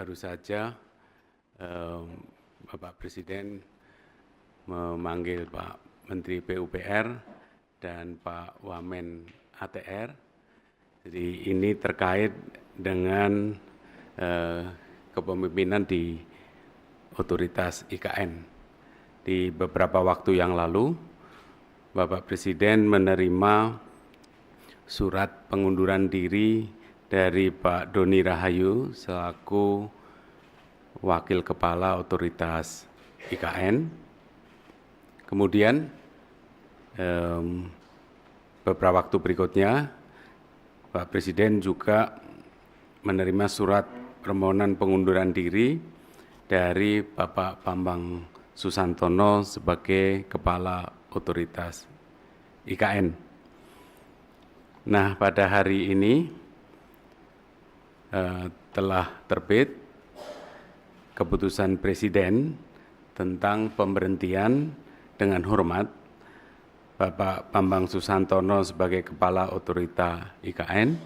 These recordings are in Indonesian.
baru saja Bapak Presiden memanggil Pak Menteri PUPR dan Pak Wamen ATR. Jadi ini terkait dengan kepemimpinan di otoritas IKN. Di beberapa waktu yang lalu, Bapak Presiden menerima surat pengunduran diri dari Pak Doni Rahayu selaku Wakil Kepala Otoritas IKN. Kemudian beberapa waktu berikutnya, Pak Presiden juga menerima surat permohonan pengunduran diri dari Bapak Bambang Susantono sebagai Kepala Otoritas IKN. Nah, pada hari ini telah terbit keputusan Presiden tentang pemberhentian dengan hormat Bapak Bambang Susantono sebagai Kepala Otorita IKN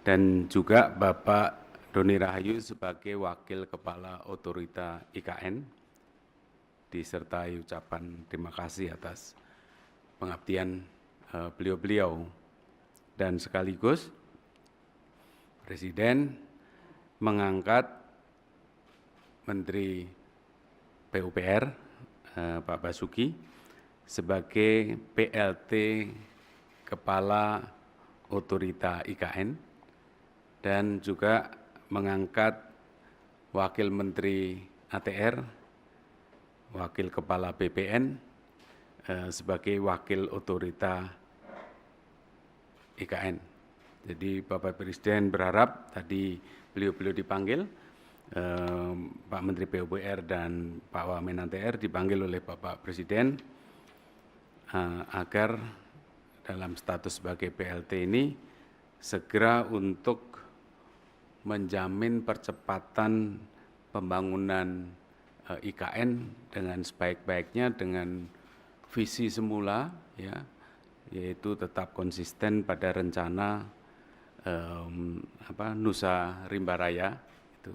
dan juga Bapak Doni Rahayu sebagai Wakil Kepala Otorita IKN, disertai ucapan terima kasih atas pengabdian beliau-beliau. Dan sekaligus Presiden mengangkat Menteri PUPR Pak Basuki sebagai PLT Kepala Otorita IKN dan juga mengangkat Wakil Menteri ATR, Wakil Kepala BPN sebagai Wakil Otorita IKN. Jadi Bapak Presiden berharap tadi beliau-beliau dipanggil, Pak Menteri PUPR dan Pak Wamen ATR dipanggil oleh Bapak Presiden agar dalam status sebagai PLT ini segera untuk menjamin percepatan pembangunan IKN dengan sebaik-baiknya dengan visi semula, ya, yaitu tetap konsisten pada rencana Nusa Rimba Raya itu,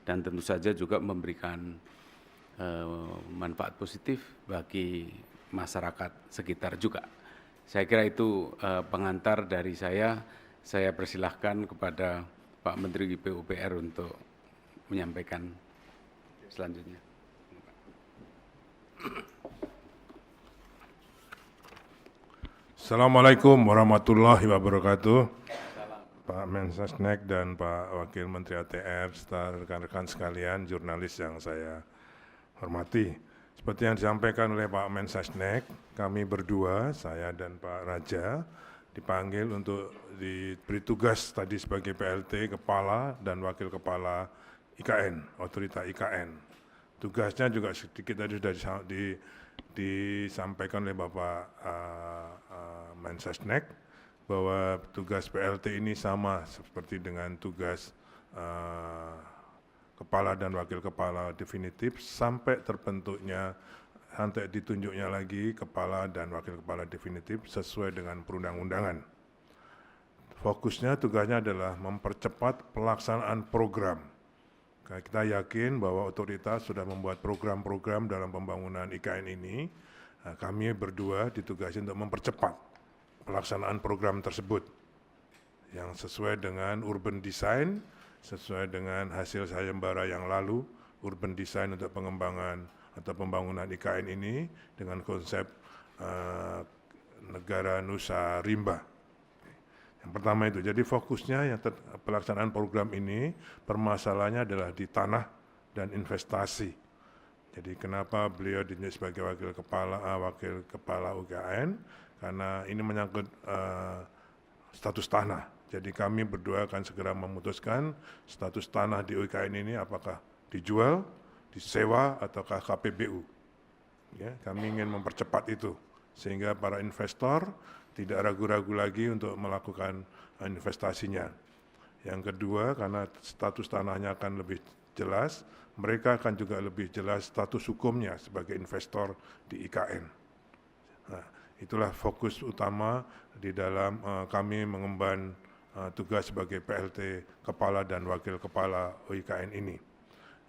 dan tentu saja juga memberikan manfaat positif bagi masyarakat sekitar juga. Saya kira itu pengantar dari saya. Saya persilahkan kepada Pak Menteri PUPR untuk menyampaikan selanjutnya. Assalamualaikum warahmatullahi wabarakatuh. Pak Mensesnek dan Pak Wakil Menteri ATR serta rekan-rekan sekalian, jurnalis yang saya hormati. Seperti yang disampaikan oleh Pak Mensesnek, kami berdua, saya dan Pak Raja, dipanggil untuk diberi tugas tadi sebagai PLT Kepala dan Wakil Kepala IKN, Otorita IKN. Tugasnya juga sedikit tadi sudah disampaikan oleh Bapak Mensesnek, bahwa tugas PLT ini sama seperti dengan tugas Kepala dan Wakil Kepala definitif sampai terbentuknya, sampai ditunjuknya lagi Kepala dan Wakil Kepala definitif sesuai dengan perundang-undangan. Fokusnya, tugasnya adalah mempercepat pelaksanaan program. Kita yakin bahwa otoritas sudah membuat program-program dalam pembangunan IKN ini. Kami berdua ditugasi untuk mempercepat pelaksanaan program tersebut yang sesuai dengan urban design, sesuai dengan hasil sayembara yang lalu, urban design untuk pengembangan atau pembangunan IKN ini dengan konsep negara Nusa Rimba. Yang pertama itu, jadi fokusnya yang pelaksanaan program ini permasalahannya adalah di tanah dan investasi. Jadi kenapa beliau ditunjuk sebagai Wakil Kepala UKN? Karena ini menyangkut status tanah. Jadi kami berdua akan segera memutuskan status tanah di UKN ini apakah dijual, disewa, ataukah KPBU. Ya, kami ingin mempercepat itu sehingga para investor tidak ragu-ragu lagi untuk melakukan investasinya. Yang kedua, karena status tanahnya akan lebih jelas, mereka akan juga lebih jelas status hukumnya sebagai investor di IKN. Nah, itulah fokus utama di dalam kami mengemban tugas sebagai PLT Kepala dan Wakil Kepala OIKN ini.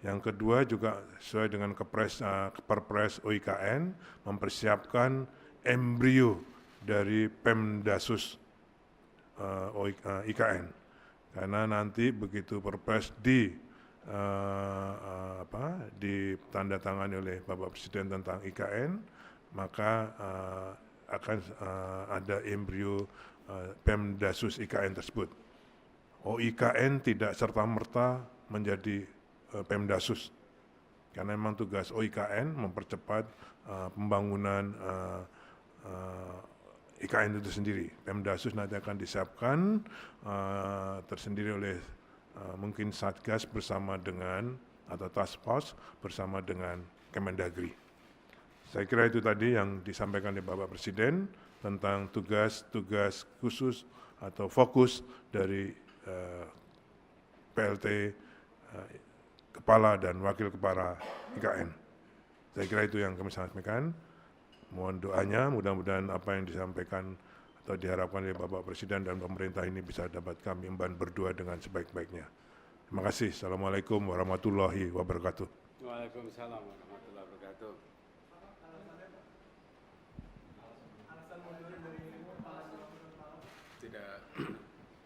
Yang kedua juga sesuai dengan Perpres OIKN mempersiapkan embrio dari Pemdasus IKN, karena nanti begitu Perpres ditandatangani oleh Bapak Presiden tentang IKN, maka akan ada embrio Pemdasus IKN tersebut. OIKN tidak serta-merta menjadi Pemdasus, karena memang tugas OIKN mempercepat pembangunan IKN itu sendiri. Pemdasus nanti akan disiapkan tersendiri oleh mungkin Satgas bersama dengan atau Task Force bersama dengan Kemendagri. Saya kira itu tadi yang disampaikan oleh Bapak Presiden tentang tugas-tugas khusus atau fokus dari PLT Kepala dan Wakil Kepala IKN. Saya kira itu yang kami sampaikan. Mohon doanya, mudah-mudahan apa yang disampaikan atau diharapkan oleh Bapak Presiden dan pemerintah ini bisa dapat kami emban berdua dengan sebaik-baiknya. Terima kasih. Assalamualaikum warahmatullahi wabarakatuh. Waalaikumsalam warahmatullahi wabarakatuh.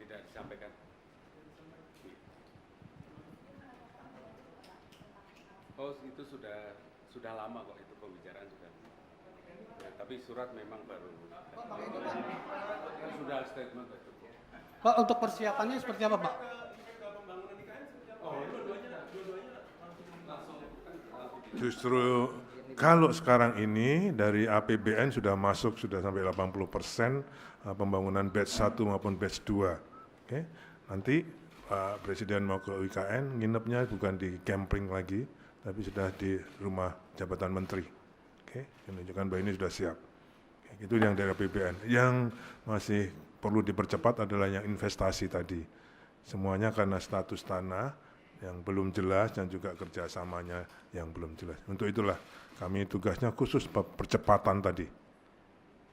Tidak disampaikan. Oh, itu sudah lama kok, itu pembicaraan sudah. Ya, tapi surat memang baru. Sudah statement itu. Pak, untuk persiapannya seperti apa, Pak? Justru kalau sekarang ini dari APBN sudah masuk sudah sampai 80% pembangunan batch 1 maupun batch 2. Oke. Nanti Pak Presiden mau ke UIKN, nginepnya bukan di camping lagi, tapi sudah di rumah jabatan menteri. Oke, menunjukkan bahwa ini sudah siap. Oke, itu yang dari APBN. Yang masih perlu dipercepat adalah yang investasi tadi. Semuanya karena status tanah yang belum jelas dan juga kerjasamanya yang belum jelas. Untuk itulah kami tugasnya khusus percepatan tadi.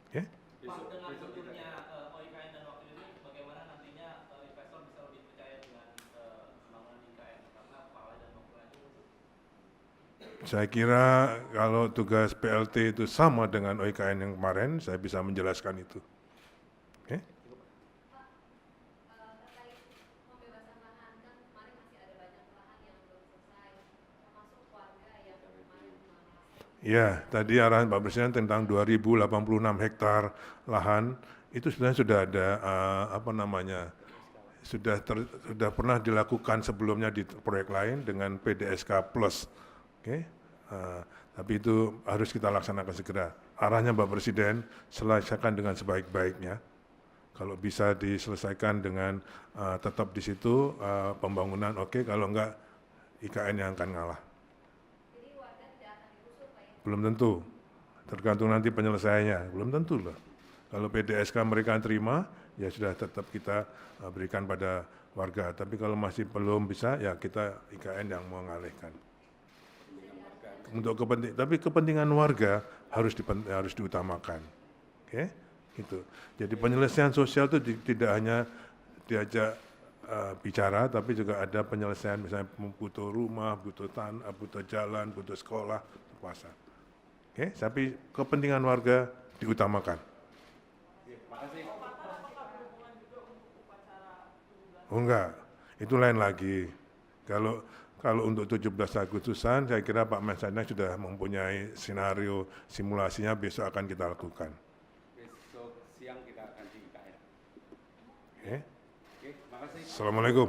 Oke? Pak, dengan munculnya OIKN dan wakil ini, bagaimana nantinya investor bisa lebih percaya dengan pembangunan IKN karena kepala dan wakilnya itu muncul? Saya kira kalau tugas PLT itu sama dengan OIKN yang kemarin, saya bisa menjelaskan itu. Oke? Ya, tadi arahan Pak Presiden tentang 2086 hektar lahan itu sebenarnya sudah ada sudah pernah dilakukan sebelumnya di proyek lain dengan PDSK Plus. Oke, tapi itu harus kita laksanakan segera. Arahnya Pak Presiden selesaikan dengan sebaik-baiknya. Kalau bisa diselesaikan dengan tetap di situ pembangunan oke, kalau enggak IKN yang akan ngalah. Belum tentu, tergantung nanti penyelesaiannya, belum tentu loh. Kalau PDSK mereka terima, ya sudah tetap kita berikan pada warga. Tapi kalau masih belum bisa, ya kita IKN yang mengalihkan. Untuk kepentingan warga harus diutamakan, oke? Gitu. Jadi penyelesaian sosial itu tidak hanya diajak bicara, tapi juga ada penyelesaian, misalnya butuh rumah, butuh tanah, butuh jalan, butuh sekolah, butuh pasar. Oke, tapi kepentingan warga diutamakan. Oh enggak, itu lain lagi. Kalau untuk 17 Agustusan, saya kira Pak Mensesnek sudah mempunyai skenario simulasinya, besok akan kita lakukan. Besok siang kita akan di IKN. Oke. Oke, makasih. Assalamualaikum.